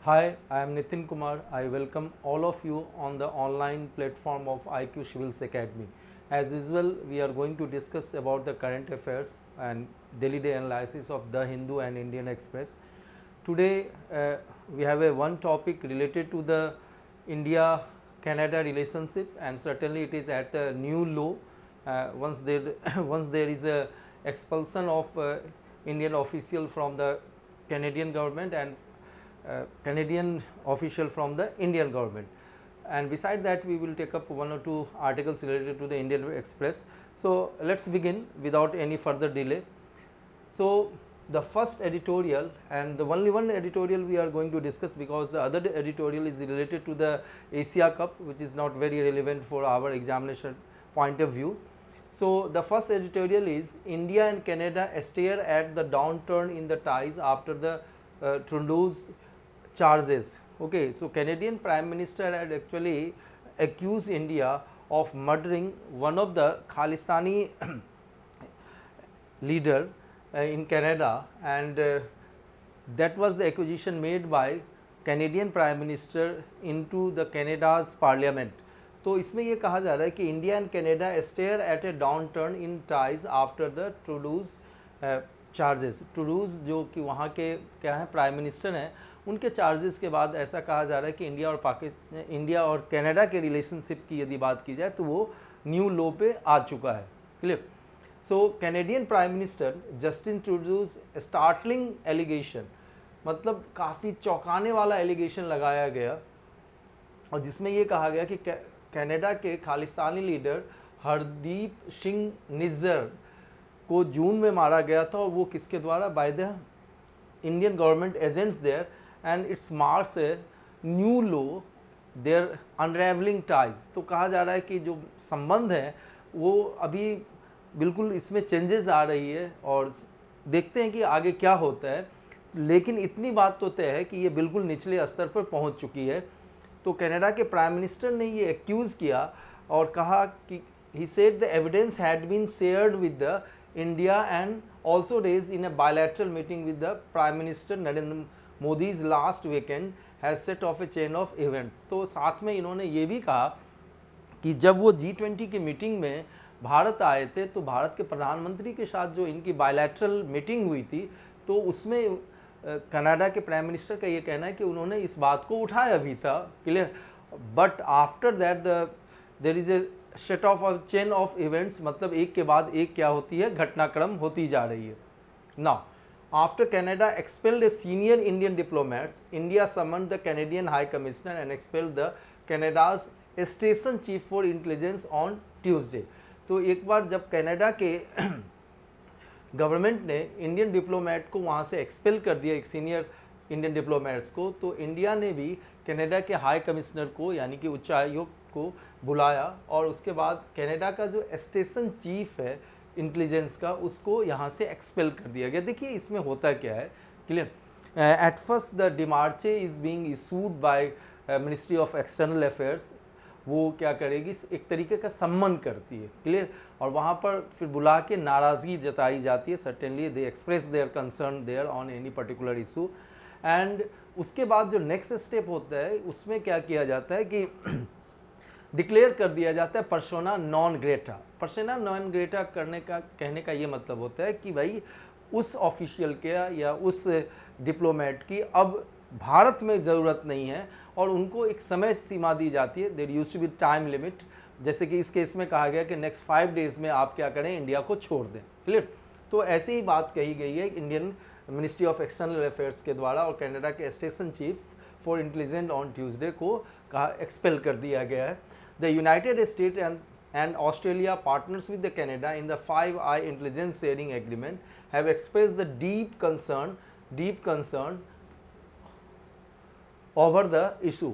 Hi, I am Nitin Kumar. I welcome all of you on the online platform of IQ Civils Academy. As usual, we are going to discuss about the current affairs and daily day analysis of The Hindu and Indian Express. Today, we have a one topic related to the India-Canada relationship, and certainly it is at the new low. Once there once there is a expulsion of Indian official from the Canadian government and Canadian official from the Indian government, and beside that we will take up one or two articles related to the Indian Express. So let's begin without any further delay. So the first editorial, and the only one editorial we are going to discuss, because the other editorial is related to the Asia Cup, which is not very relevant for our examination point of view. So the first editorial is India and Canada stare at the downturn in the ties after the Trudeau's charges. Okay, so Canadian Prime Minister had actually accused India of murdering one of the Khalistani leader in Canada, and that was the accusation made by Canadian Prime Minister into the Canada's Parliament. तो इसमें ये कहा जा रहा है कि India and Canada stare at a downturn in ties after the Trudeau's charges. Trudeau's जो कि वहाँ के क्या हैं, प्राइम मिनिस्टर हैं, उनके चार्जेस के बाद ऐसा कहा जा रहा है कि इंडिया और कनाडा के रिलेशनशिप की यदि बात की जाए तो वो न्यू लो पे आ चुका है. Clear. So Canadian prime minister Justin Trudeau's startling allegation, मतलब काफ़ी चौंकाने वाला एलिगेशन लगाया गया, और जिसमें ये कहा गया कि कनाडा के खालिस्तानी लीडर हरदीप सिंह निज्जर को जून में मारा गया था, और वो किसके द्वारा, by the Indian government agents there, and it's marks a new low there unravelling ties. तो कहा जा रहा है कि जो संबंध है वो अभी बिल्कुल इसमें चेंजेस आ रही है, और देखते हैं कि आगे क्या होता है. लेकिन इतनी बात तो तय है कि ये बिल्कुल निचले स्तर पर पहुंच चुकी है. तो कनाडा के प्राइम मिनिस्टर ने ये एक्यूज़ किया और कहा कि he said the evidence had been shared with the India and also raise in a bilateral meeting with the prime minister Narendra Modi's last weekend has set off a chain of event. तो साथ में इन्होंने ये भी कहा कि जब वो G20 की मीटिंग में भारत आए थे तो भारत के प्रधानमंत्री के साथ जो इनकी बायलैटरल मीटिंग हुई थी, तो उसमें कनाडा के प्राइम मिनिस्टर का ये कहना है कि उन्होंने इस बात को उठाया भी था. Clear. But after that there is a set of a chain of events, मतलब एक के बाद एक क्या होती है, घटनाक्रम होती जा रही है. Now after Canada expelled a senior Indian diplomats, India summoned the Canadian high commissioner and expelled the Canada's station chief for intelligence on Tuesday. तो एक बार जब कनाडा के गवर्नमेंट ने इंडियन डिप्लोमेट को वहाँ से एक्सपेल कर दिया, एक सीनियर इंडियन डिप्लोमेट्स को, तो इंडिया ने भी कनाडा के हाई कमिश्नर को यानी कि उच्चायुक्त को बुलाया, और उसके बाद कनाडा का जो स्टेशन चीफ है इंटेलिजेंस का, उसको यहाँ से एक्सपेल कर दिया गया. देखिए इसमें होता क्या है. Clear. At first the demarche is being issued by ministry of external affairs. वो क्या करेगी, एक तरीके का सम्मन करती है. क्लियर. और वहाँ पर फिर बुला के नाराज़गी जताई जाती है. Certainly they express their concern there on any particular issue. And उसके बाद जो नेक्स्ट स्टेप होता है उसमें क्या किया जाता है कि डिक्लेयर कर दिया जाता है persona non Greta. Persona non Greta करने का कहने का ये मतलब होता है कि भाई उस ऑफिशियल के या उस डिप्लोमेट की अब भारत में ज़रूरत नहीं है, और उनको एक समय सीमा दी जाती है. There used to be time limit, जैसे कि इस केस में कहा गया कि नेक्स्ट 5 डेज़ में आप क्या करें, इंडिया को छोड़ दें. क्लियर. तो ऐसी ही बात कही गई है Indian ministry of external affairs के द्वारा, और कनाडा के station chief for intelligence on Tuesday को कहा एक्सपेल कर दिया गया है. The United state and Australia partners with the Canada in the 5 I intelligence sharing agreement have expressed the deep concern over the issue.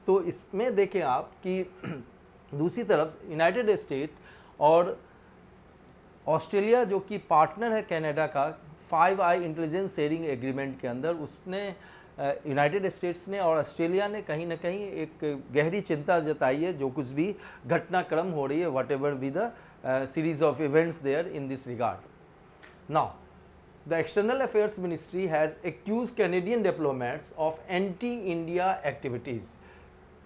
तो इसमें देखें आप कि दूसरी तरफ यूनाइटेड स्टेट और ऑस्ट्रेलिया जो कि पार्टनर है कनाडा का 5 आई इंटेलिजेंस शेयरिंग एग्रीमेंट के अंदर, उसने यूनाइटेड स्टेट्स ने और ऑस्ट्रेलिया ने कहीं ना कहीं एक गहरी चिंता जताई है जो कुछ भी घटनाक्रम हो रही है, whatever be the series of events there in this regard. Now The External Affairs Ministry has accused Canadian diplomats of anti-India activities.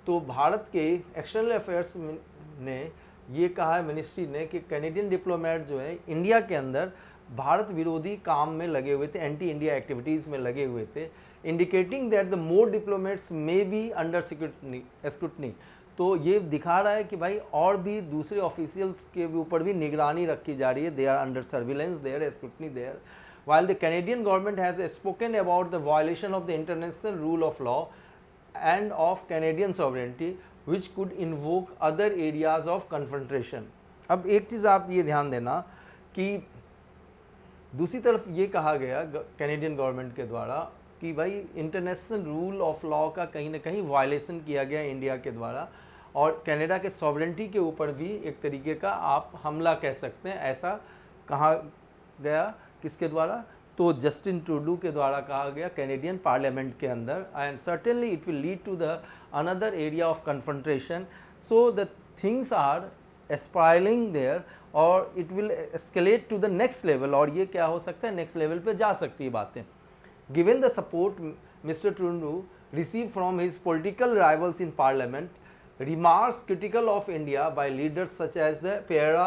तो भारत के एक्सटर्नल अफेयर्स ने ये कहा है, मिनिस्ट्री ने, कि कैनेडियन डिप्लोमेट जो है इंडिया के अंदर भारत विरोधी काम में लगे हुए थे, एंटी इंडिया एक्टिविटीज़ में लगे हुए थे, indicating that the more diplomats may be under scrutiny. तो ये दिखा रहा है कि भाई और भी दूसरे ऑफिशियल्स के ऊपर भी निगरानी रखी जा रही है, they are under surveillance there, scrutiny there. While the Canadian government has spoken about the violation of the international rule of law and of Canadian sovereignty, which could invoke other areas of confrontation. अब एक चीज़ आप ये ध्यान देना कि दूसरी तरफ ये कहा गया कैनेडियन गवर्नमेंट के द्वारा कि भाई इंटरनेशनल रूल ऑफ लॉ का कहीं ना कहीं वायलेशन किया गया इंडिया के द्वारा, और कनाडा के सॉवरेंटी के ऊपर भी एक तरीके का आप हमला कह सकते हैं, ऐसा कहा गया। किसके द्वारा? तो जस्टिन ट्रूडो के द्वारा कहा गया कैनेडियन पार्लियामेंट के अंदर। And certainly it will lead to the another area of confrontation. So the things are spiralling there और it will escalate to the next level, और ये क्या हो सकता है, नेक्स्ट लेवल पे जा सकती है बातें। Given the support mister Trudeau receive from his political rivals in parliament, remarks critical of India by leaders such as the Pierre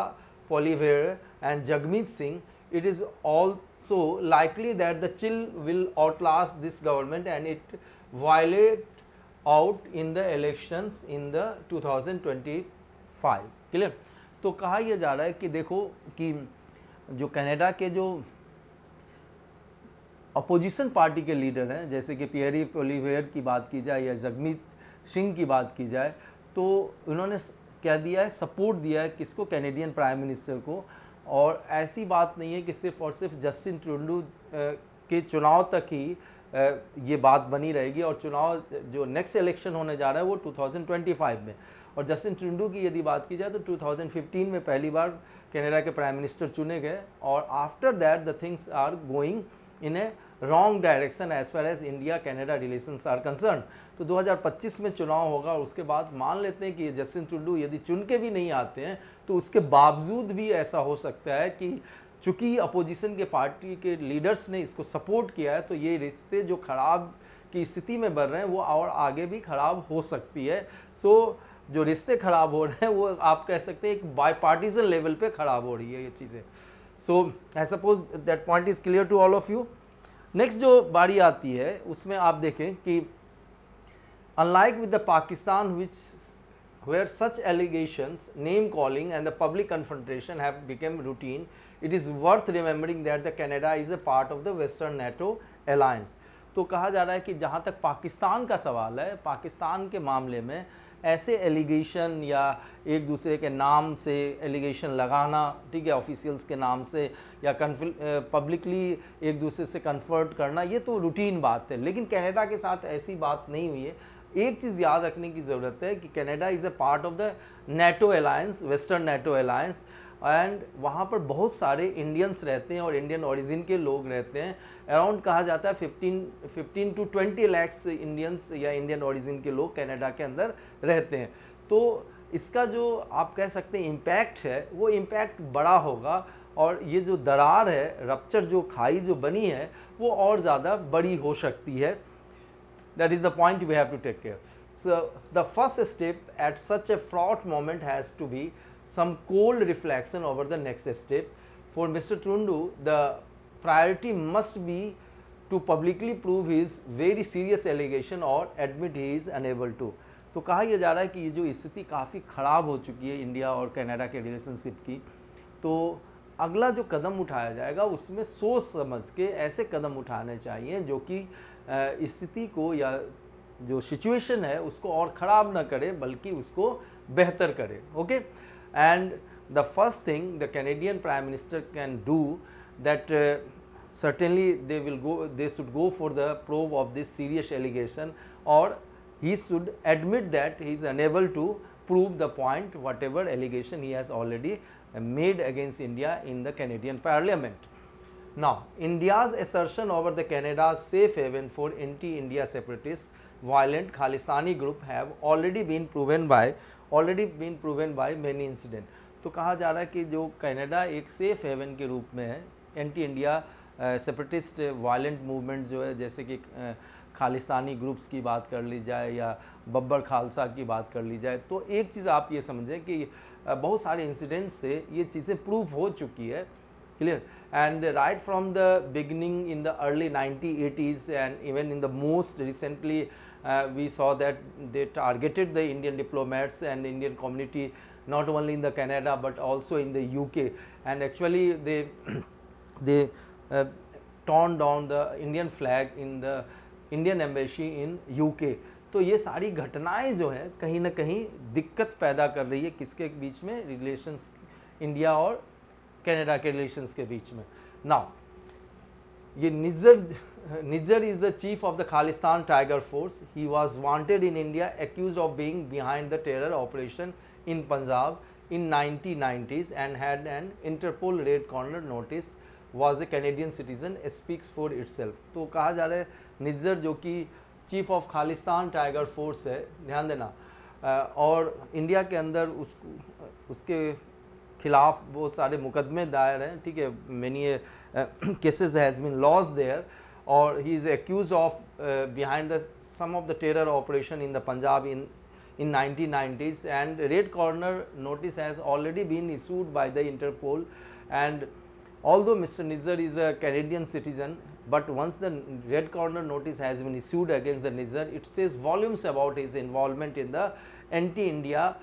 Poilievre and Jagmeet Singh, it is also likely that the chill will outlast this government and it violate out in the elections in the 2025. Clear? तो कहा यह जा रहा है कि देखो कि जो कनाडा के जो अपोजिशन पार्टी के लीडर हैं, जैसे कि पियरी पोलिवेयर की बात की जाए या जगमीत सिंह की बात की जाए, तो उन्होंने क्या दिया है, सपोर्ट दिया है किसको, कैनेडियन प्राइम मिनिस्टर को। और ऐसी बात नहीं है कि सिर्फ और सिर्फ जस्टिन ट्रूडो के चुनाव तक ही ये बात बनी रहेगी, और चुनाव जो नेक्स्ट इलेक्शन होने जा रहा है वो 2025 में। और जस्टिन ट्रूडो की यदि बात की जाए तो 2015 में पहली बार कनाडा के प्राइम मिनिस्टर चुने गए, और after that the things are going in a wrong direction as far as India Canada relations are concern. तो 2025 में चुनाव होगा, और उसके बाद मान लेते हैं कि जस्टिन ट्रूडो यदि चुन के भी नहीं आते हैं तो उसके बावजूद भी ऐसा हो सकता है कि चूंकि अपोजिशन के पार्टी के लीडर्स ने इसको सपोर्ट किया है, तो ये रिश्ते जो खराब की स्थिति में बढ़ रहे हैं वो और आगे भी खराब हो सकती है। सो जो रिश्ते खराब हो रहे हैं वो आप कह सकते हैं एक बाई पार्टीजन लेवल पे खराब हो रही है ये चीज़ें। So I suppose that point is clear to all of you. Next जो बारी आती है उसमें आप देखें कि unlike with the Pakistan where such allegations, name calling and the public confrontation have become routine, it is worth remembering that the Canada is a part of the Western NATO alliance. तो कहा जा रहा है कि जहाँ तक पाकिस्तान का सवाल है, पाकिस्तान के मामले में ऐसे एलिगेशन या एक दूसरे के नाम से एलिगेशन लगाना, ठीक है, ऑफिशियल्स के नाम से, या पब्लिकली एक दूसरे से कन्फर्ट करना, ये तो रूटीन बात है। लेकिन कनाडा के साथ ऐसी बात नहीं हुई है। एक चीज़ याद रखने की ज़रूरत है कि Canada is a part of the NATO alliance, western NATO alliance, and वहाँ पर बहुत सारे इंडियंस रहते हैं और इंडियन ओरिजिन के लोग रहते हैं। अराउंड कहा जाता है 15 to 20 lakhs इंडियंस या इंडियन ओरिजिन के लोग कनाडा के अंदर रहते हैं। तो इसका जो आप कह सकते हैं इम्पैक्ट है वो इम्पैक्ट बड़ा होगा, और ये जो दरार है, रप्चर जो खाई जो बनी है वो और ज़्यादा बड़ी हो सकती है। That is the point we have to take care. So the first step at such a fraught moment has to be some cold reflection over the next step. For Mr. Trundu, the priority must be to publicly prove his very serious allegation or admit he is unable to. तो कहा यह जा रहा है कि ये जो स्थिति काफ़ी ख़राब हो चुकी है इंडिया और कनाडा के रिलेशनशिप की, तो अगला जो कदम उठाया जाएगा उसमें सोच समझ के ऐसे कदम उठाने चाहिए जो कि स्थिति को या जो सिचुएशन है उसको और ख़राब ना करे बल्कि उसको बेहतर करे। Okay, and the first thing the Canadian prime minister can do that certainly they should go for the probe of this serious allegation, or he should admit that he is unable to prove the point whatever allegation he has already made against India in the Canadian Parliament. Now, India's assertion over the Canada's safe haven for anti-India separatist violent Khalistani group have already been proven by many incidents. तो कहा जा रहा है कि जो Canada एक safe haven के रूप में है anti India separatist violent movement जो है, जैसे कि खालिस्तानी ग्रुप्स की बात कर ली जाए या बब्बर खालसा की बात कर ली जाए, तो एक चीज़ आप ये समझें कि बहुत सारे इंसिडेंट्स से ये चीज़ें प्रूव हो चुकी है, clear, and right from the beginning in the early 1980s and even in the most recently we saw that they targeted the Indian diplomats and the Indian community, not only in the Canada but also in the UK, and actually they torn down the Indian flag in the Indian embassy in UK. तो ये सारी घटनाएं जो हैं कहीं ना कहीं दिक्कत पैदा कर रही है किसके बीच में, रिलेशंस इंडिया और कनाडा के रिलेशंस के बीच में। नाउ ये Nijjar is the chief of the Khalistan tiger force, he was wanted in India accused of being behind the terror operation in Punjab in 1990s and had an Interpol Red Corner notice, was a Canadian citizen, speaks for itself। तो कहा जा रहा है निज्जर जो कि chief of Khalistan tiger force है, ध्यान देना, और इंडिया के अंदर उसके खिलाफ बहुत सारे मुकदमे दायर हैं, ठीक है, many cases has been lost there, और he is accuse of behind the some of the terror operation in the Punjab in 1990s, and Red Corner notice has already been issued by the Interpol, and although Mr. Nizzar is a Canadian citizen, but once the Red Corner notice has been issued against the Nizzar, it says volumes about his involvement in the anti-India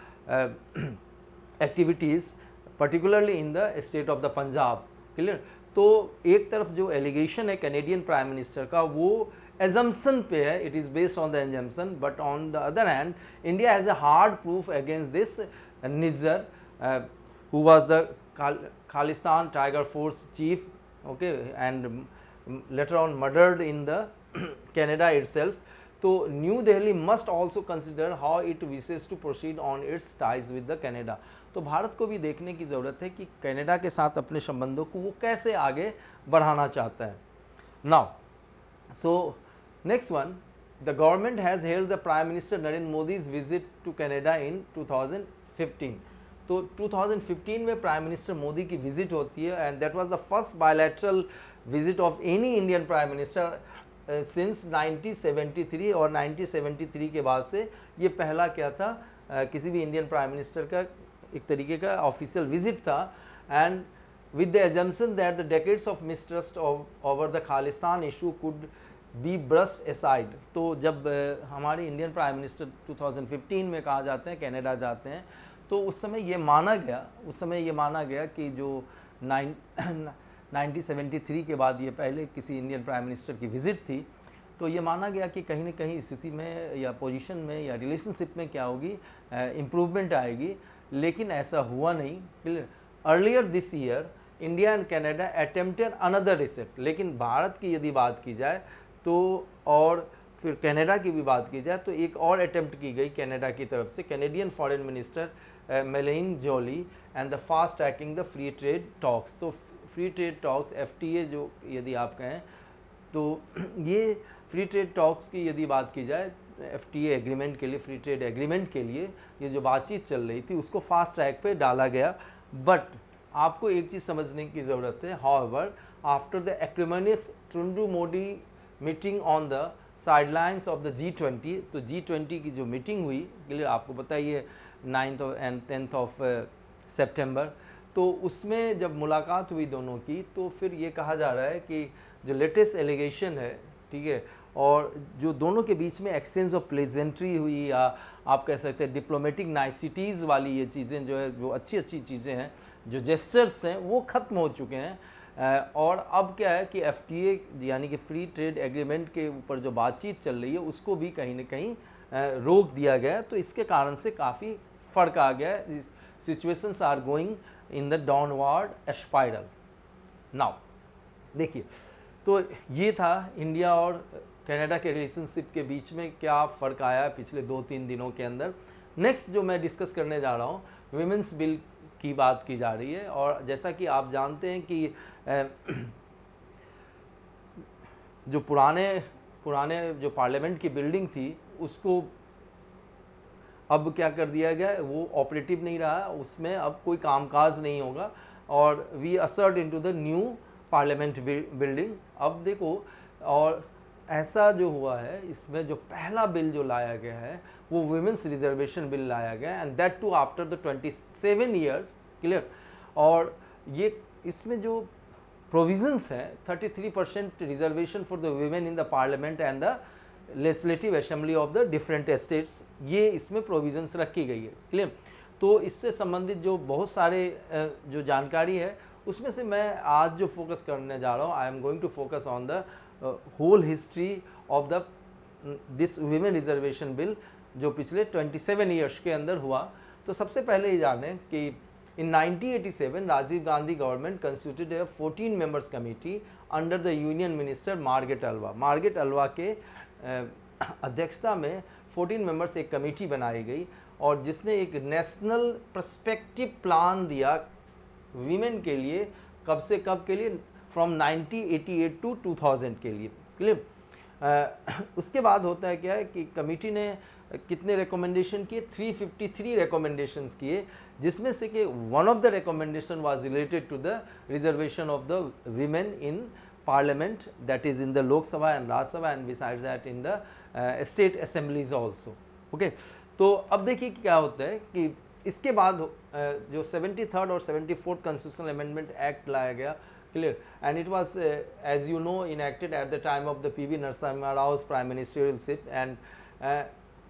activities, particularly in the state of the Punjab, clear। तो एक तरफ जो allegation है Canadian prime minister का वो assumption पे है, it is based on the assumption, but on the other hand India has a hard proof against this Nizzar, who was the Khalistan Tiger Force chief, okay, and later on murdered in the Canada itself। तो new Delhi must also consider how it wishes to proceed on its ties with the Canada। तो भारत को भी देखने की ज़रूरत है कि Canada के साथ अपने संबंधों को वो कैसे आगे बढ़ाना चाहता है। Now so next one, the government has hailed the Prime Minister Narendra Modi's visit to Canada in 2015। तो 2015 में प्राइम मिनिस्टर मोदी की विजिट होती है, and that was the first bilateral visit of any Indian prime minister since 1973, और 1973 के बाद से ये पहला क्या था, किसी भी इंडियन प्राइम मिनिस्टर का एक तरीके का ऑफिशियल विजिट था, and with the assumption that the decades of mistrust over the Khalistan issue could be brushed aside। तो जब हमारे इंडियन प्राइम मिनिस्टर 2015 में कहा जाते हैं कनाडा जाते हैं, तो उस समय ये माना गया कि जो 1973 के बाद ये पहले किसी इंडियन प्राइम मिनिस्टर की विज़िट थी, तो ये माना गया कि कहीं ना कहीं स्थिति में या पोजीशन में या रिलेशनशिप में क्या होगी, इम्प्रूवमेंट आएगी, लेकिन ऐसा हुआ नहीं। Earlier this year India and Canada attempted another reset, लेकिन भारत की यदि बात की जाए तो, और फिर कनाडा की भी बात की जाए तो एक और अटेम्प्ट की गई कनाडा की तरफ से, Canadian foreign minister Melanie Joly, and the fast tracking the free trade talks. तो फ्री ट्रेड टॉक्स FTA जो यदि आप कहें तो ये फ्री ट्रेड टॉक्स की यदि बात की जाए, FTA एग्रीमेंट के लिए, फ्री ट्रेड एग्रीमेंट के लिए ये जो बातचीत चल रही थी उसको फास्ट ट्रैक पे डाला गया। बट आपको एक चीज़ समझने की ज़रूरत है, however after the acrimonious Trudeau Modi meeting on the sidelines of the G20, तो G20 की जो मीटिंग हुई, क्लियर, आपको पता ही है 9th and 10th of सितंबर, तो उसमें जब मुलाकात हुई दोनों की, तो फिर ये कहा जा रहा है कि जो लेटेस्ट एलिगेशन है, ठीक है, और जो दोनों के बीच में एक्सचेंज ऑफ प्लेजेंट्री हुई, या आप कह सकते हैं डिप्लोमेटिक नाइसिटीज़ वाली ये चीज़ें जो है, जो अच्छी चीज़ें हैं, जो जेस्चर्स हैं, वो ख़त्म हो चुके हैं। और अब क्या है कि FTA यानी कि फ्री ट्रेड एग्रीमेंट के ऊपर जो बातचीत चल रही है उसको भी कहीं ना कहीं रोक दिया गया, तो इसके कारण से काफ़ी फ़र्क आ गया है। Situations are going in the downward spiral. Now देखिए, तो ये था इंडिया और कनाडा के रिलेशनशिप के बीच में क्या फ़र्क आया पिछले 2-3 दिनों के अंदर। नेक्स्ट जो मैं डिस्कस करने जा रहा हूँ, विमेंस बिल की बात की जा रही है, और जैसा कि आप जानते हैं कि जो पुराने जो पार्लियामेंट की बिल्डिंग थी उसको अब क्या कर दिया गया है, वो ऑपरेटिव नहीं रहा, उसमें अब कोई कामकाज नहीं होगा, और we assert into the new parliament building. अब देखो, और ऐसा जो हुआ है, इसमें जो पहला बिल जो लाया गया है वो वुमेन्स रिजर्वेशन बिल लाया गया, and that too after the 27 years, clear. और ये इसमें जो प्रोविजंस है 33% reservation for the women in the parliament and the legislative assembly of the different states, ये इसमें प्रोविजंस रखी गई है, क्लियर। तो इससे संबंधित जो बहुत सारे जो जानकारी है उसमें से मैं आज जो फोकस करने जा रहा हूँ, I am going to focus on the whole history of the this women reservation bill जो पिछले 27 ईयर्स के अंदर हुआ। तो सबसे पहले ये जानें कि in 1987 Rajiv Gandhi government constituted a 14 members committee under the union minister Margaret Alva. Margaret Alva के अध्यक्षता में 14 मेंबर्स एक कमेटी बनाई गई और जिसने एक नेशनल पर्सपेक्टिव प्लान दिया वीमेन के लिए, कब से कब के लिए, फ्रॉम 1988 टू 2000 के लिए, क्लियर। उसके बाद होता है क्या है कि कमेटी ने कितने रिकमेंडेशन किए, 353 रिकमेंडेशंस किए, जिसमें से कि one of the recommendation was related to the reservation of the women in parliament, that is in the Lok Sabha and Rajya Sabha and besides that in the state assemblies also, okay. तो अब देखिए क्या होता है कि इसके बाद जो 73rd और 74th कॉन्स्टिट्यूशनल अमेंडमेंट एक्ट लाया गया, clear, and it was as you know enacted at the time of the PV Narasimha Rao prime ministerialship, एंड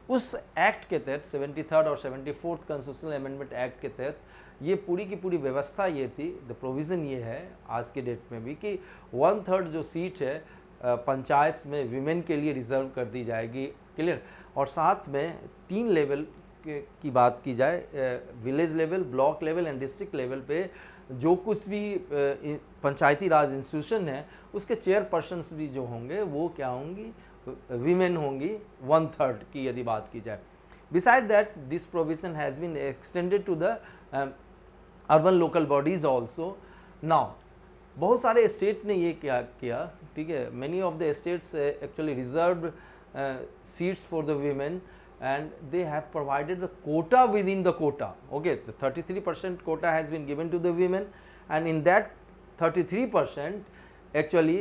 उस एक्ट के तहत 73rd और 74th कॉन्स्टिट्यूशनल अमेंडमेंट एक्ट के तहत ये पूरी की पूरी व्यवस्था ये थी, द प्रोविज़न ये है आज के डेट में भी कि 1/3 जो सीट है पंचायत में विमेन के लिए रिजर्व कर दी जाएगी, क्लियर। और साथ में 3 लेवल की बात की जाए, village level, block level and district level पे जो कुछ भी पंचायती राज इंस्टीट्यूशन है उसके चेयरपर्सन्स भी जो होंगे वो क्या होंगी, वीमेन होंगी 1/3 की यदि बात की जाए। Besides that this provision has been extended to the urban local bodies also. Now बहुत सारे स्टेट ने ये क्या किया, ठीक है, many of the states actually reserved seats for the women and they have provided the quota within the quota, okay. The 33% quota has been given to the women, and in that 33% actually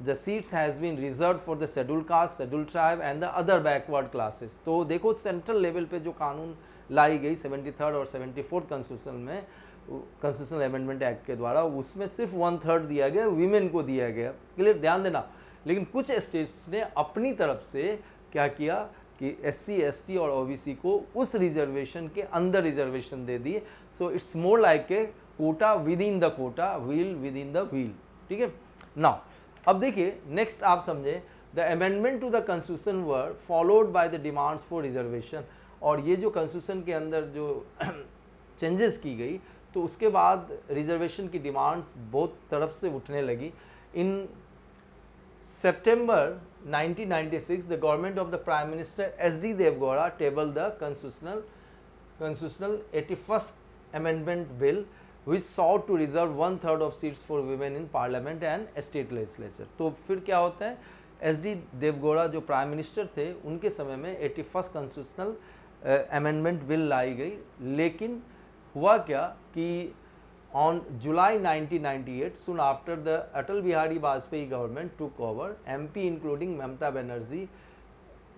the seats has been reserved for the scheduled caste, scheduled tribe and the other backward classes. तो देखो central level पे जो कानून लाई गई 73rd और 74th constitution में, constitutional amendment act के द्वारा, उसमें सिर्फ 1/3 दिया गया, वीमेन को दिया गया, क्लियर, ध्यान देना। लेकिन कुछ स्टेट्स ने अपनी तरफ से क्या किया कि SC, ST और OBC को उस रिजर्वेशन के अंदर रिजर्वेशन दे दिए। So it's more like a quota within the quota, wheel within the wheel, ठीक है। नाउ अब देखिए नेक्स्ट आप समझे, the amendment to the constitution were followed by the demands for reservation. और ये जो कॉन्स्टिट्यूशन के अंदर जो चेंजेस की गई तो उसके बाद रिजर्वेशन की डिमांड्स बहुत तरफ से उठने लगी। इन September 1996, the government of the Prime Minister S.D. Devgowda tabled the constitutional 81st Amendment Bill, which sought to reserve 1/3 of seats for women in Parliament and state legislature. तो फिर क्या होता है, S.D. देवगौड़ा जो प्राइम मिनिस्टर थे उनके समय में 81st कॉन्स्टिट्यूशनल अमेंडमेंट बिल लाई गई। लेकिन हुआ क्या कि on July 1998, soon after the Atal Bihari Vajpayee government took over, MP including Mamata Banerjee,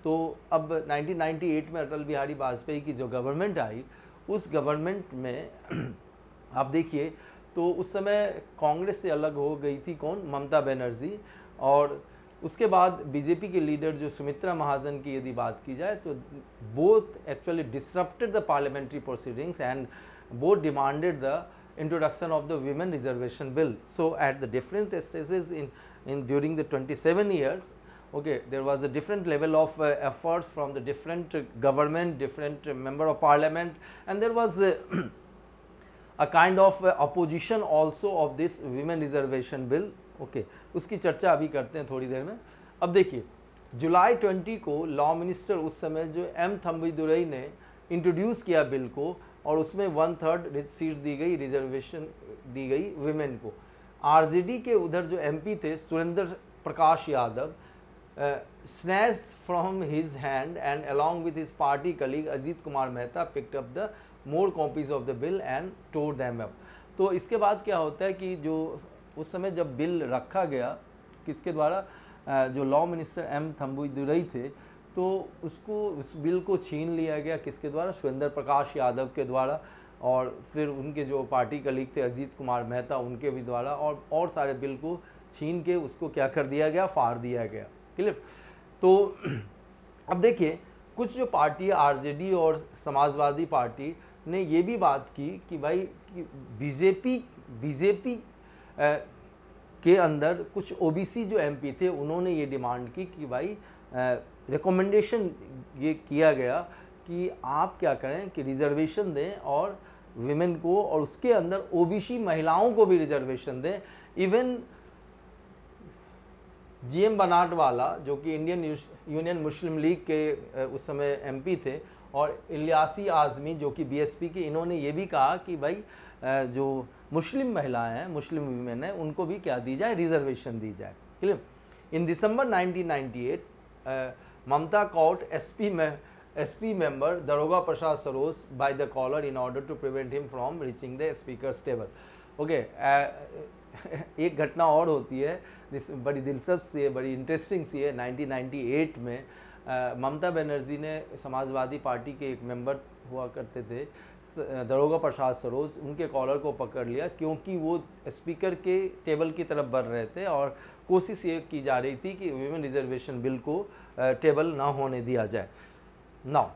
तो अब 1998 में अटल बिहारी वाजपेयी की जो गवर्नमेंट आई, उस गवर्नमेंट में आप देखिए तो उस समय कांग्रेस से अलग हो गई थी कौन, ममता बनर्जी, और उसके बाद बीजेपी के लीडर जो सुमित्रा महाजन की यदि बात की जाए तो both actually disrupted the parliamentary proceedings and both demanded the introduction of the women reservation bill. So at the different stages in during the 27 years, okay, there was a different level of efforts from the different government, different member of parliament, and there was a kind of opposition also of this women reservation bill, okay. उसकी चर्चा अभी करते हैं थोड़ी देर में। अब देखिए जुलाई 20 को लॉ मिनिस्टर उस समय जो M थम्बीदुरई ने इंट्रोड्यूस किया बिल को, और उसमें 1/3 सीट दी गई, रिजर्वेशन दी गई विमेन को। RJD के उधर जो MP थे Surendra Prakash Yadav snatched from his hand and along with his party colleague Ajit Kumar Mehta picked up the more copies of the bill and tore them up. तो इसके बाद क्या होता है कि जो उस समय जब बिल रखा गया किसके द्वारा, जो लॉ मिनिस्टर एम थम्बुदुरई थे, तो उसको उस बिल को छीन लिया गया किसके द्वारा, सुरेंद्र प्रकाश यादव के द्वारा, और फिर उनके जो पार्टी कलीग थे अजीत कुमार मेहता उनके भी द्वारा, और सारे बिल को छीन के उसको क्या कर दिया गया, फाड़ दिया गया। क्लियर। तो अब देखिए कुछ जो पार्टी आरजेडी और समाजवादी पार्टी ने ये भी बात की कि भाई कि बीजेपी के अंदर कुछ ओबीसी जो एमपी थे उन्होंने ये डिमांड की कि भाई रिकमेंडेशन ये किया गया कि आप क्या करें कि रिजर्वेशन दें और विमेन को, और उसके अंदर ओबीसी महिलाओं को भी रिजर्वेशन दें। इवन जीएम बनाटवाला जो कि इंडियन यूनियन मुस्लिम लीग के उस समय एमपी थे, और इलियासी आज़मी जो कि बीएसपी के, इन्होंने ये भी कहा कि भाई जो मुस्लिम महिलाएं हैं, मुस्लिम वीमेन हैं, उनको भी क्या दी जाए, रिजर्वेशन दी जाए। Clear. In December 1998 Mamata caught SP member Daroga Prasad Sarosh by the collar in order to prevent him from reaching the speaker's table. Okay एक घटना और होती है बड़ी दिलचस्प सी है, बड़ी इंटरेस्टिंग सी है। 1998 में ममता बनर्जी ने समाजवादी पार्टी के एक मेंबर हुआ करते थे दरोगा प्रसाद सरोज, उनके कॉलर को पकड़ लिया क्योंकि वो स्पीकर के टेबल की तरफ बढ़ रहे थे और कोशिश ये की जा रही थी कि विमेन रिजर्वेशन बिल को टेबल ना होने दिया जाए। Now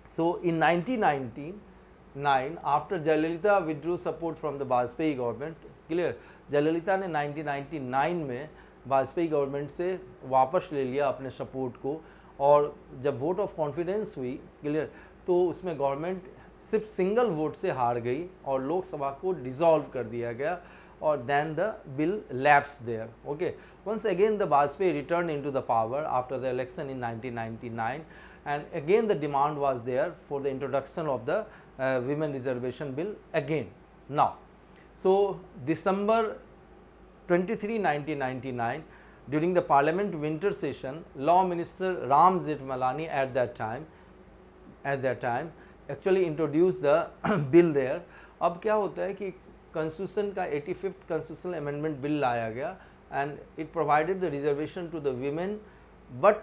so in 1999 after Jayalalithaa withdrew support from the Vajpayee government, clear, Jayalalithaa ने 1999 में वाजपेयी गवर्नमेंट से वापस ले लिया अपने सपोर्ट को, और जब वोट ऑफ कॉन्फिडेंस हुई, क्लियर, तो उसमें गवर्नमेंट सिर्फ सिंगल वोट से हार गई और लोकसभा को डिसॉल्व कर दिया गया, और then the bill lapse there. Okay, once again the Vajpayee returned into the power after the election in 1999, and again the demand was there for the introduction of the women reservation bill again. Now, so December 23, 1999, during the parliament winter session, law minister Ram Jethmalani at that time actually introduced the bill there. अब क्या होता है कि constitution का 85th constitutional amendment bill लाया गया and it provided the reservation to the women, but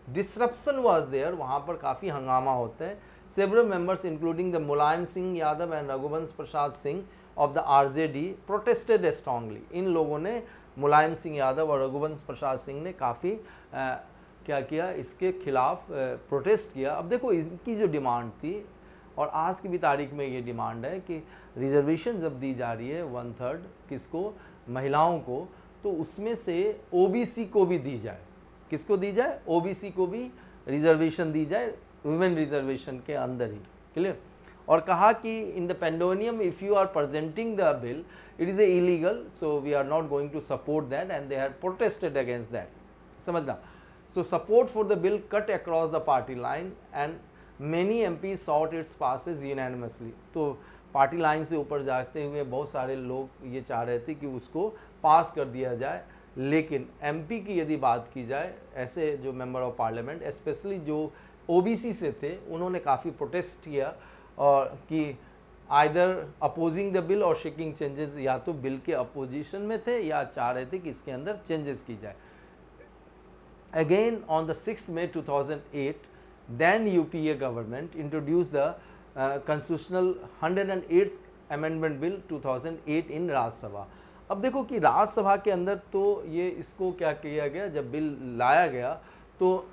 disruption was there, वहाँ पर काफ़ी हंगामा होता है। Several members including the Mulayam Singh Yadav and Raghuvansh Prasad Singh of the RJD protested strongly. इन लोगों ने, मुलायम सिंह यादव और रघुवंश प्रसाद सिंह ने काफ़ी क्या किया, इसके खिलाफ प्रोटेस्ट किया। अब देखो इनकी जो डिमांड थी, और आज की भी तारीख में ये डिमांड है कि रिजर्वेशन जब दी जा रही है 1/3 किसको, महिलाओं को, तो उसमें से ओबीसी को भी दी जाए। किसको दी जाए, ओबीसी को भी रिजर्वेशन दी जाए, वुमेन रिजर्वेशन के अंदर ही। क्लियर। और कहा कि in the pandemonium if you are presenting the bill it is a illegal, so we are not going to support that and they have protested against that. समझना। So support for the bill cut across the party line and many MPs sought its passes unanimously। तो party line से ऊपर जाते हुए बहुत सारे लोग ये चाह रहे थे कि उसको पास कर दिया जाए, लेकिन MP की यदि बात की जाए, ऐसे जो मेंबर ऑफ पार्लियामेंट स्पेशली जो OBC से थे, उन्होंने काफ़ी प्रोटेस्ट किया और कि आइदर अपोजिंग द बिल और शेकिंग चेंजेस, या तो बिल के अपोजिशन में थे या चाह रहे थे कि इसके अंदर चेंजेस की जाए। Again on the 6th May 2008 then UPA government introduced the constitutional 108th amendment bill 2008 in राज्य सभा। अब देखो कि राज्य सभा के अंदर तो ये इसको क्या किया गया, जब बिल लाया गया तो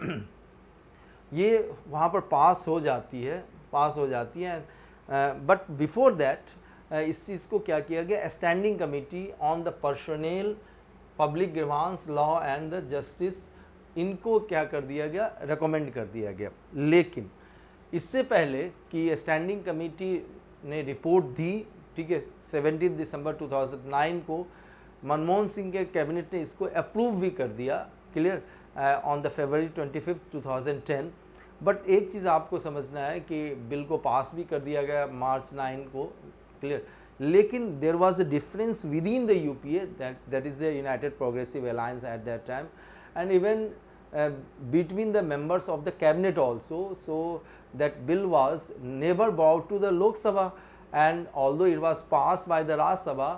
ये वहाँ पर पास हो जाती है, बट बिफोर दैट इस चीज़ को क्या किया गया, standing committee on the personnel public grievance law and the justice, इनको क्या कर दिया गया, रेकमेंड कर दिया गया। लेकिन इससे पहले कि स्टैंडिंग कमेटी ने रिपोर्ट दी, ठीक है, 17 दिसंबर 2009 को मनमोहन सिंह के कैबिनेट ने इसको अप्रूव भी कर दिया, clear, on the February 25, 2010। But एक चीज़ आपको समझना है कि बिल को पास भी कर दिया गया March 9 को, क्लियर, लेकिन there was a difference within the UPA, that is the United Progressive Alliance at that time, and even between the members of the cabinet also, so that bill was never brought to the Lok Sabha, and although it was passed by the Rajya Sabha,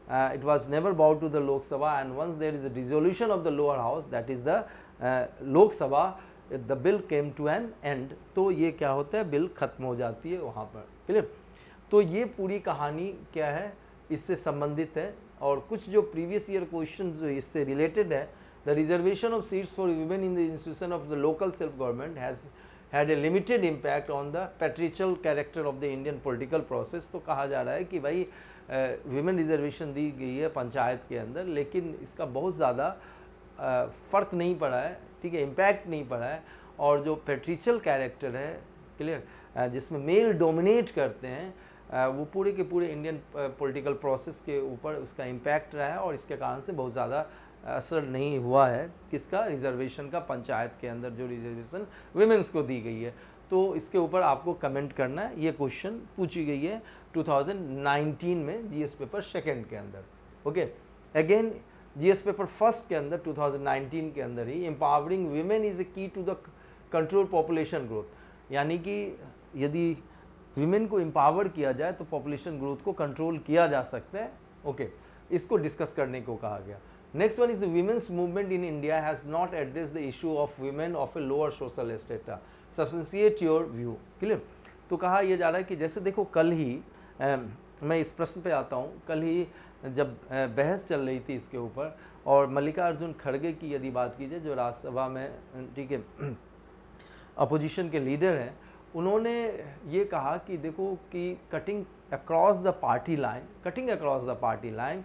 it was never brought to the Lok Sabha, and once there is a dissolution of the lower house, that is the Lok Sabha, the bill came to an end. तो ये क्या होता है, bill खत्म हो जाती है वहाँ पर, क्लियर। तो ये पूरी कहानी क्या है, इससे संबंधित है। और कुछ जो प्रीवियस ईयर क्वेश्चन जो इससे रिलेटेड है, the reservation of seats for women in the institution of the local self government has had a limited impact on the patriarchal character of the Indian political process. तो कहा जा रहा है कि भाई विमेन रिजर्वेशन दी गई है पंचायत के अंदर, लेकिन इसका बहुत ज़्यादा फ़र्क नहीं पड़ा है, ठीक है, इम्पैक्ट नहीं पड़ा है। और जो पैट्रिशल कैरेक्टर है, क्लियर, जिसमें मेल डोमिनेट करते हैं, वो पूरे के पूरे इंडियन पॉलिटिकल प्रोसेस के ऊपर उसका इम्पैक्ट रहा है, और इसके कारण से बहुत ज़्यादा असर नहीं हुआ है किसका, रिजर्वेशन का, पंचायत के अंदर जो रिजर्वेशन विमेंस को दी गई है। तो इसके ऊपर आपको कमेंट करना है। ये क्वेश्चन पूछी गई है 2019 में जीएस पेपर सेकंड के अंदर। Okay, again GS paper first के अंदर 2019 के अंदर ही empowering women is a key to the control population growth, यानी कि यदि वीमेन को एम्पावर किया जाए तो पॉपुलेशन ग्रोथ को कंट्रोल किया जा सकता है। ओके, इसको डिस्कस करने को कहा गया। Next one is the women's movement in India has not address the issue of women of a lower social strata, substantiate your view, clear. तो कहा यह जा रहा है कि जैसे देखो कल ही मैं इस प्रश्न पे आता हूँ, कल ही जब बहस चल रही थी इसके ऊपर, और मल्लिकार्जुन खड़गे की यदि बात की जाए जो राज्यसभा में, ठीक है, अपोजिशन के लीडर हैं, उन्होंने ये कहा कि देखो कि cutting across the party line,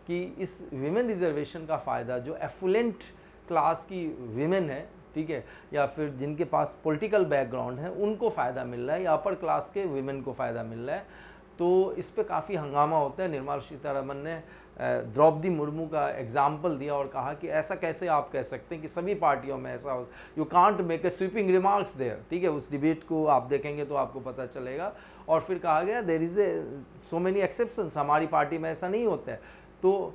कि इस विमेन रिजर्वेशन का फ़ायदा जो एफुलेंट क्लास की विमेन है, ठीक है, या फिर जिनके पास पॉलिटिकल बैकग्राउंड है, उनको फ़ायदा मिल रहा है, या अपर क्लास के विमेन को फ़ायदा मिल रहा है। तो इस पे काफ़ी हंगामा होता है। निर्मला सीतारमन ने द्रौपदी मुर्मू का एग्जाम्पल दिया और कहा कि ऐसा कैसे आप कह सकते हैं कि सभी पार्टियों में ऐसा हो, you can't make a sweeping remarks there, ठीक है। उस डिबेट को आप देखेंगे तो आपको पता चलेगा। और फिर कहा गया there is a so many exceptions, हमारी पार्टी में ऐसा नहीं होता है। तो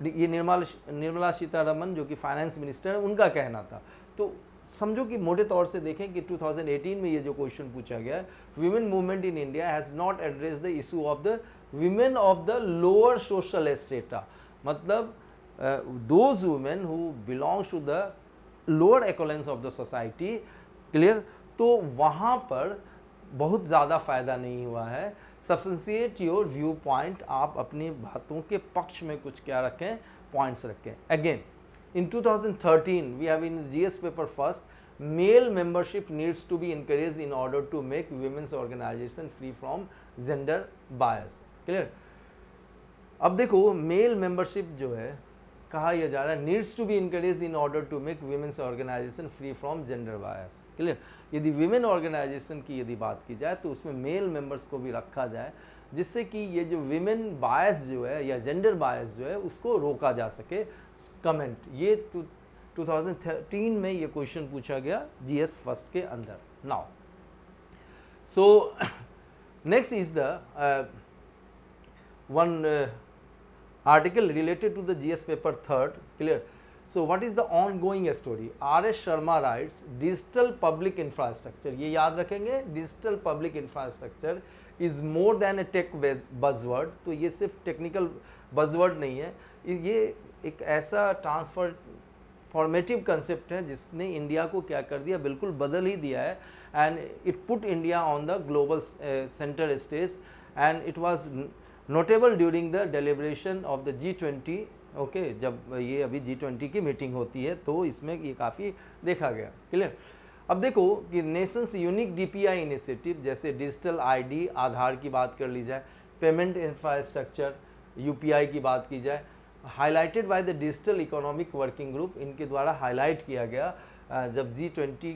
ये निर्मला सीतारमन जो कि फाइनेंस मिनिस्टर है, उनका कहना था। तो समझो कि मोटे तौर से देखें कि 2018 में ये जो क्वेश्चन पूछा गया है, women movement in India has not address the issue of the women of the lower social strata, मतलब those women who belongs to the lower excellence of the society, clear. तो वहाँ पर बहुत ज़्यादा फ़ायदा नहीं हुआ है। सब्सटेंशिएट योर व्यू पॉइंट, आप अपनी बातों के पक्ष में कुछ क्या रखें, पॉइंट्स रखें। Again in 2013 we have in GS paper first, male membership needs to be encouraged in order to make women's organization free from gender bias, clear। अब देखो मेल मेंबरशिप जो है, कहा यह जा रहा है needs to be encourage in order to make women's organization free from gender bias, clear. यदि वीमेन ऑर्गेनाइजेशन की यदि बात की जाए तो उसमें मेल मेंबर्स को भी रखा जाए, जिससे कि ये जो वीमेन बायस जो है या जेंडर बायस जो है उसको रोका जा सके। कमेंट, ये 2013 में ये क्वेश्चन पूछा गया जीएस फर्स्ट के अंदर। Now so next is the one article related to the GS paper third, clear। So what is the ongoing story? RS Sharma writes, digital public infrastructure, ये याद रखेंगे, digital public infrastructure is more than a tech buzzword। तो ये सिर्फ technical buzzword नहीं है, ये एक ऐसा ट्रांसफॉर्मेटिव कंसेप्ट है जिसने इंडिया को क्या कर दिया, बिल्कुल बदल ही दिया है। And it put India on the global centre stage, and it was notable during the deliberation of the G20। Okay, जब ये अभी G20 की मीटिंग होती है तो इसमें ये काफ़ी देखा गया, क्लियर। अब देखो कि नेशंस यूनिक DPI इनिशिएटिव, जैसे डिजिटल ID, आधार की बात कर ली जाए, पेमेंट इंफ्रास्ट्रक्चर UPI की बात की जाए, highlighted by the digital economic working group, इनके द्वारा हाईलाइट किया गया जब G20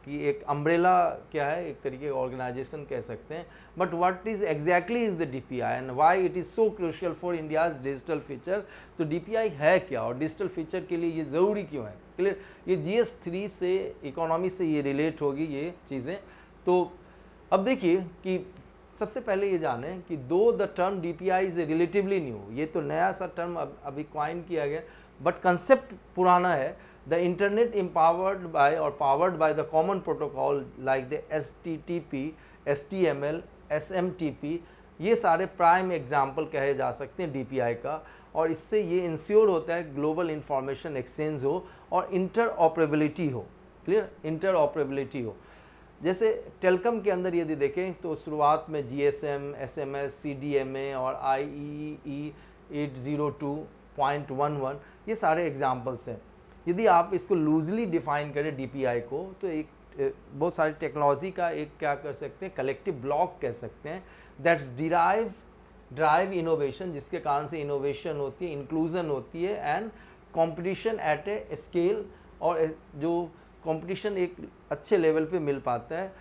की एक अम्ब्रेला क्या है, एक तरीके का ऑर्गेनाइजेशन कह सकते हैं। But what is exactly is the DPI and why it is so crucial for India's digital feature. तो DPI है क्या और डिजिटल फीचर के लिए ये ज़रूरी क्यों है, क्लियर। ये GS3 से, इकोनॉमी से ये रिलेट होगी ये चीज़ें। तो अब देखिए कि सबसे पहले ये जाने कि दो the term DPI is relatively new, ये तो नया सा टर्म अभी क्वाइन किया गया, बट कंसेप्ट पुराना है। The internet empowered by or powered by the common protocol like the HTTP, HTML, SMTP, ये सारे प्राइम एग्जाम्पल कहे जा सकते हैं DPI का, और इससे ये इंश्योर होता है ग्लोबल इंफॉर्मेशन एक्सचेंज हो और इंटरऑपरेबिलिटी हो। क्लियर, इंटरऑपरेबिलिटी हो। जैसे टेलकम के अंदर यदि देखें तो शुरुआत में GSM, SMS, CDMA और IEEE 802.11 ये सारे एग्जाम्पल्स हैं। यदि आप इसको लूजली डिफाइन करें DPI को, तो एक बहुत सारी टेक्नोलॉजी का एक क्या कर सकते हैं, कलेक्टिव ब्लॉक कह सकते हैं, दैट्स ड्राइव इनोवेशन, जिसके कारण से इनोवेशन होती है, इंक्लूजन होती है and competition eight a scale, और जो कंपटीशन एक अच्छे लेवल पे मिल पाता है,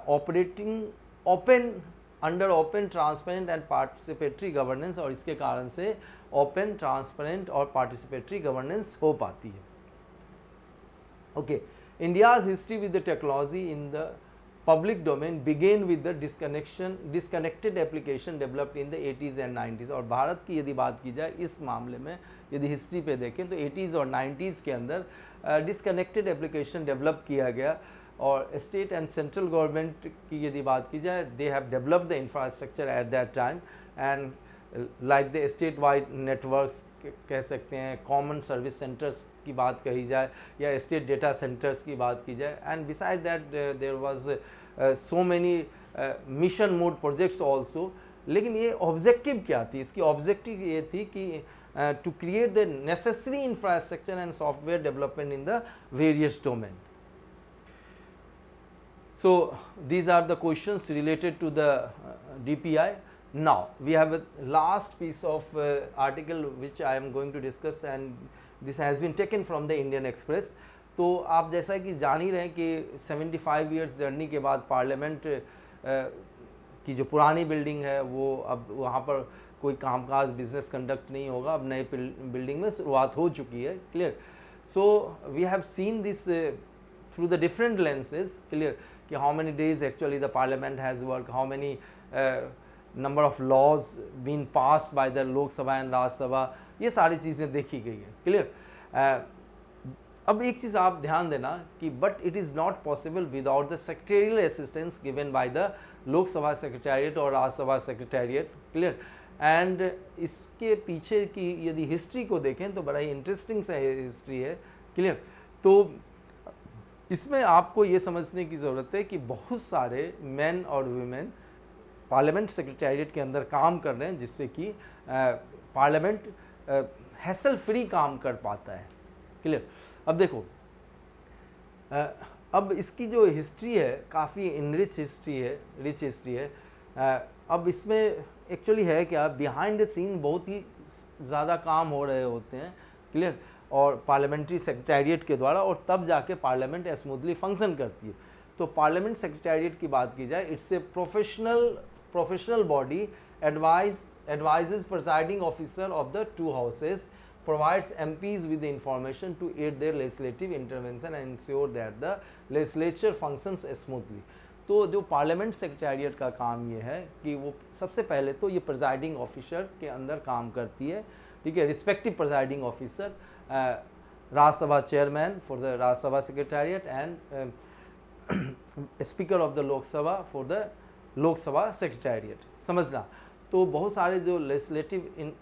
operating open under open, transparent and participatory governance, और इसके कारण से ओपन, ट्रांसपेरेंट और पार्टिसिपेटरी गवर्नेंस हो पाती है। Okay, India's history with the technology in the public domain began with the disconnected application developed in the 80s and 90s। और भारत की यदि बात की जाए इस मामले में, यदि हिस्ट्री पे देखें तो 80s और 90s के अंदर डिसकनेक्टेड एप्लीकेशन डेवलप किया गया, और स्टेट एंड सेंट्रल गवर्नमेंट की यदि बात की जाए, they have developed the infrastructure eight that time, and like the state wide networks कह सकते हैं, कॉमन सर्विस सेंटर्स की बात कही जाए या स्टेट डेटा सेंटर्स की बात की जाए, and besides that there was so many mission mode projects also. लेकिन ये ऑब्जेक्टिव क्या थी, इसकी ऑब्जेक्टिव ये थी कि to create the necessary infrastructure and software development in the various domain. So these are the questions related to the DPI. Now we have a last piece of article which I am going to discuss, and this has been taken from the Indian Express. तो आप जैसा कि जान ही रहे हैं कि 75 years journey के बाद पार्लियामेंट की जो पुरानी बिल्डिंग है वो अब वहाँ पर कोई कामकाज बिजनेस कंडक्ट नहीं होगा, अब नई बिल्डिंग में शुरुआत हो चुकी है। Clear, so we have seen this through the different lenses, clear, कि how many days actually the parliament has worked, how many number of laws been passed by the Lok Sabha and Raj Sabha, ये सारी चीज़ें देखी गई है। Clear, अब एक चीज़ आप ध्यान देना कि but it is not possible without the secretarial assistance given by the लोक सभा सेक्रेटेरिएट और राज्यसभा सेक्रेटेरिएट। क्लियर, एंड इसके पीछे की यदि हिस्ट्री को देखें तो बड़ा ही इंटरेस्टिंग सा हिस्ट्री है। क्लियर, तो इसमें आपको ये समझने की ज़रूरत है कि बहुत सारे मेन और वुमेन पार्लियामेंट सेक्रेटेरिएट के अंदर काम कर रहे हैं, जिससे कि पार्लियामेंट हैसल फ्री काम कर पाता है। क्लियर, अब देखो, अब इसकी जो हिस्ट्री है काफ़ी रिच हिस्ट्री है। अब इसमें एक्चुअली है क्या, बिहाइंड द सीन बहुत ही ज़्यादा काम हो रहे होते हैं। क्लियर, और पार्लियामेंट्री सेक्रेटेरिएट के द्वारा, और तब जाके पार्लियामेंट स्मूथली फंक्शन करती है। तो पार्लियामेंट सेक्रेटेरिएट की बात की जाए, it's a professional body, advises presiding officer of the two houses, provides MPs with the information to aid their legislative intervention and ensure that the legislature functions smoothly। तो जो parliament secretariat का काम ये है कि वो सबसे पहले तो ये प्रिजाइडिंग ऑफिसर के अंदर काम करती है। ठीक है, respective presiding officer, Rajya Sabha chairman for the Rajya Sabha secretariat and speaker of the Lok Sabha for the Lok Sabha secretariat. समझना, तो बहुत सारे जो लेजिस्लेटिव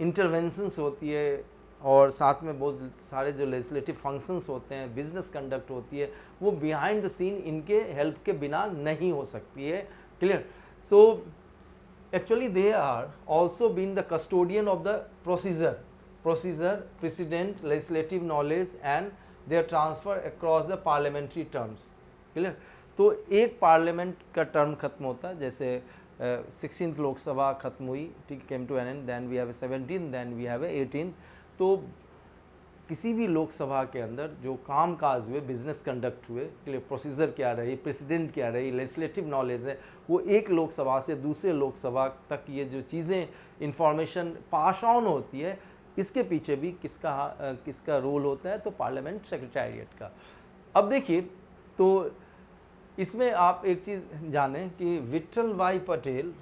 इंटरवेंशंस होती है और साथ में बहुत सारे जो लेजिस्लेटिव फंक्शंस होते हैं, बिजनेस कंडक्ट होती है, वो बिहाइंड द सीन इनके हेल्प के बिना नहीं हो सकती है। Clear, so actually they are also been the custodian of the procedure president legislative knowledge and their transfer across the parliamentary terms. Clear, तो एक पार्लियामेंट का टर्म खत्म होता है, जैसे 16th लोकसभा खत्म हुई, ठीक, came to an end, then we have a 17th, then we have a 18th। तो किसी भी लोकसभा के अंदर जो काम काज हुए, बिजनेस कंडक्ट हुए, क्लियर, प्रोसीजर क्या रही, प्रेसिडेंट क्या रही, लेजिस्लेटिव नॉलेज है, वो एक लोकसभा से दूसरे लोकसभा तक ये जो चीज़ें इंफॉर्मेशन पास ऑन होती है, इसके पीछे भी किसका रोल होता है, तो पार्लियामेंट सेक्रेटेरिएट का। अब देखिए, तो इसमें आप एक चीज़ जानें कि विट्ठल भाई पटेल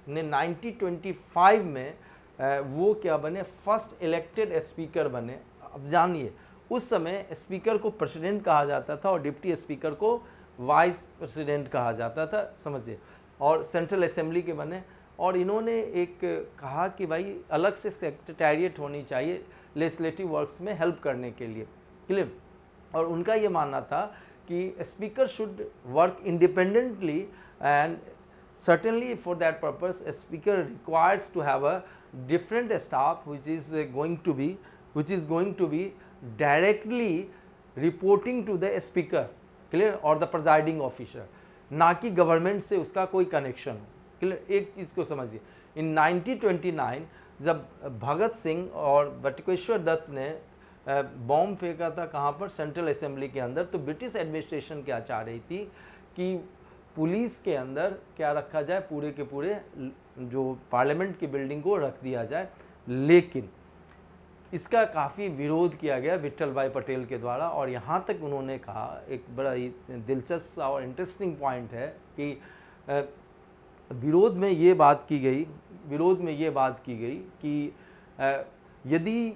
ने 1925 में वो क्या बने, फर्स्ट इलेक्टेड स्पीकर बने। अब जानिए, उस समय स्पीकर को प्रेसिडेंट कहा जाता था और डिप्टी स्पीकर को वाइस प्रेसिडेंट कहा जाता था। समझिए, और सेंट्रल असेंबली के बने, और इन्होंने एक कहा कि भाई अलग से सेक्रेटेरिएट होनी चाहिए लेजिस्लेटिव वर्क्स में हेल्प करने के लिए, क्लियर। और उनका ये मानना था कि speaker should work independently and certainly for that purpose a speaker requires to have a different staff which is going to be directly reporting to the speaker, clear, or the presiding officer, ना कि government से उसका कोई connection हो, clear. एक चीज़ को समझिए, इन 1929 जब भगत सिंह और बटुकेश्वर दत्त ने बॉम्ब फेंका था कहाँ पर, सेंट्रल असेंबली के अंदर, तो ब्रिटिश एडमिनिस्ट्रेशन क्या चाह रही थी कि पुलिस के अंदर क्या रखा जाए, पूरे के पूरे जो पार्लियामेंट की बिल्डिंग को रख दिया जाए। लेकिन इसका काफ़ी विरोध किया गया विट्ठल भाई पटेल के द्वारा, और यहाँ तक उन्होंने कहा, एक बड़ा ही दिलचस्प सा और इंटरेस्टिंग पॉइंट है कि विरोध में ये बात की गई कि यदि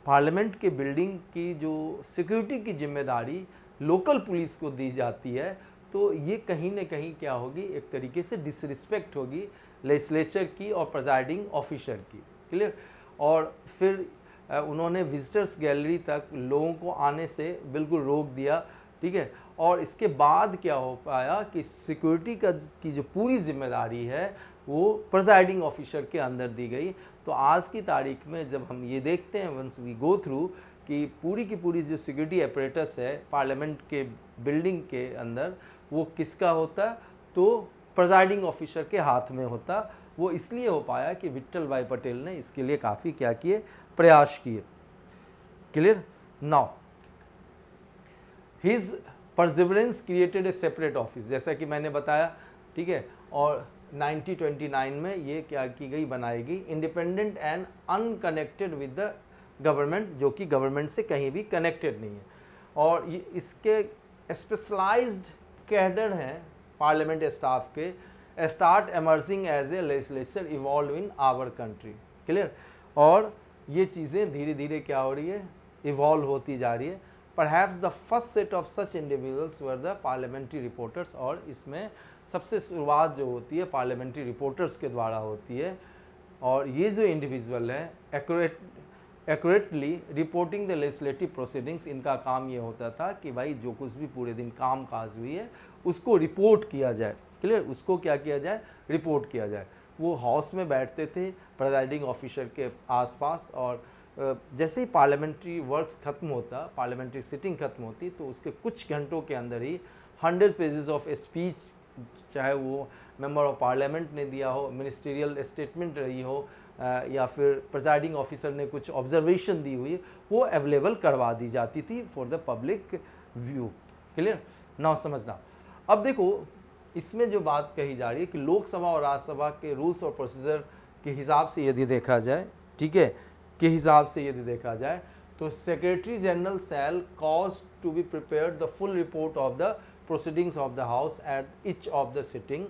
पार्लियामेंट के बिल्डिंग की जो सिक्योरिटी की जिम्मेदारी लोकल पुलिस को दी जाती है, तो ये कहीं ना कहीं क्या होगी, एक तरीके से डिसरिस्पेक्ट होगी लेजिस्लेचर की और प्रिजाइडिंग ऑफिसर की, क्लियर। और फिर उन्होंने विजिटर्स गैलरी तक लोगों को आने से बिल्कुल रोक दिया, ठीक है। और इसके बाद क्या हो पाया कि सिक्योरिटी की जो पूरी जिम्मेदारी है वो प्रिजाइडिंग ऑफिसर के अंदर दी गई। तो आज की तारीख में जब हम ये देखते हैं, वंस वी गो थ्रू, कि पूरी की पूरी जो सिक्योरिटी apparatus है पार्लियामेंट के बिल्डिंग के अंदर, वो किसका होता, तो प्रिजाइडिंग ऑफिसर के हाथ में होता। वो इसलिए हो पाया कि विट्ठल भाई पटेल ने इसके लिए काफ़ी क्या किए, प्रयास किए, clear. Now his perseverance created a separate office, जैसा कि मैंने बताया, ठीक है। और 1929 में ये क्या की गई, बनाई गई, independent and unconnected with the government, जो कि गवर्नमेंट से कहीं भी कनेक्टेड नहीं है। और ये इसके स्पेशलाइज्ड कैडर हैं पार्लियामेंट स्टाफ के, start emerging as a legislature evolve in our country, clear. और ये चीज़ें धीरे धीरे क्या हो रही है, इवॉल्व होती जा रही है। Perhaps the first set of such individuals were the parliamentary reporters, और इसमें सबसे शुरुआत जो होती है पार्लियामेंट्री रिपोर्टर्स के द्वारा होती है। और ये जो इंडिविजुअल है accurately reporting the legislative proceedings, इनका काम ये होता था कि भाई जो कुछ भी पूरे दिन काम काज हुई है उसको रिपोर्ट किया जाए, क्लियर। उसको क्या किया जाए, रिपोर्ट किया जाए। वो हाउस में बैठते थे प्रिजाइडिंग ऑफिसर के आसपास, और जैसे ही पार्लियामेंट्री वर्क्स ख़त्म होता, पार्लियामेंट्री सिटिंग ख़त्म होती, तो उसके कुछ घंटों के अंदर ही 100 पेजेस ऑफ स्पीच, चाहे वो मेंबर ऑफ पार्लियामेंट ने दिया हो, मिनिस्टीरियल स्टेटमेंट रही हो, या फिर प्रिजाइडिंग ऑफिसर ने कुछ ऑब्जर्वेशन दी हुई, वो अवेलेबल करवा दी जाती थी for the public view, clear. Now समझना, अब देखो इसमें जो बात कही जा रही है कि लोकसभा और राज्यसभा के रूल्स और प्रोसीजर के हिसाब से यदि देखा जाए, ठीक है, के हिसाब से यदि देखा जाए, तो secretary general shall cause to be prepared the full report of the proceedings of the house at each of the sitting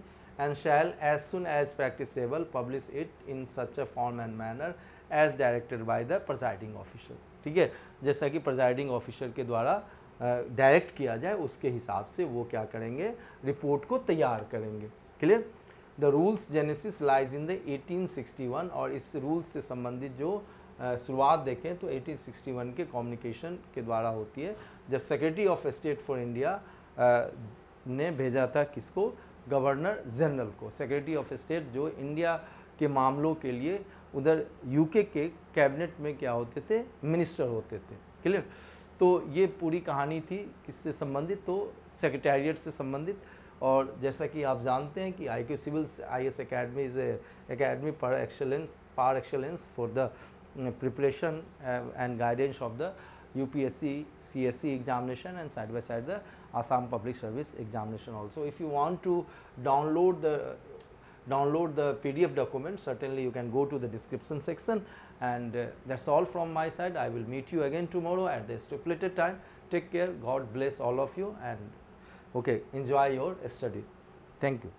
and shall as soon as practicable publish it in such a form and manner as directed by the presiding officer, ठीक है। जैसा कि presiding officer के द्वारा direct किया जाए, उसके हिसाब से वो क्या करेंगे, रिपोर्ट को तैयार करेंगे, clear. The rules genesis lies in the 1861, और इस रूल्स से संबंधित जो शुरुआत देखें तो 1861 के कम्युनिकेशन के द्वारा होती है, जब secretary of state for India ने भेजा था किसको, गवर्नर जनरल को। सेक्रेटरी ऑफ स्टेट जो इंडिया के मामलों के लिए उधर यूके के कैबिनेट में क्या होते थे, मिनिस्टर होते थे, क्लियर। तो ये पूरी कहानी थी किससे संबंधित, तो सेक्रेटेरिएट से संबंधित। और जैसा कि आप जानते हैं कि IQ civil IS academy is academy par excellence for the preparation and guidance of the UPSC CSE examination and side by side the Assam Public Service examination also. If you want to download the PDF document, certainly you can go to the description section, and that's all from my side. I will meet you again tomorrow at the stipulated time. Take care, God bless all of you, and okay, enjoy your study. Thank you.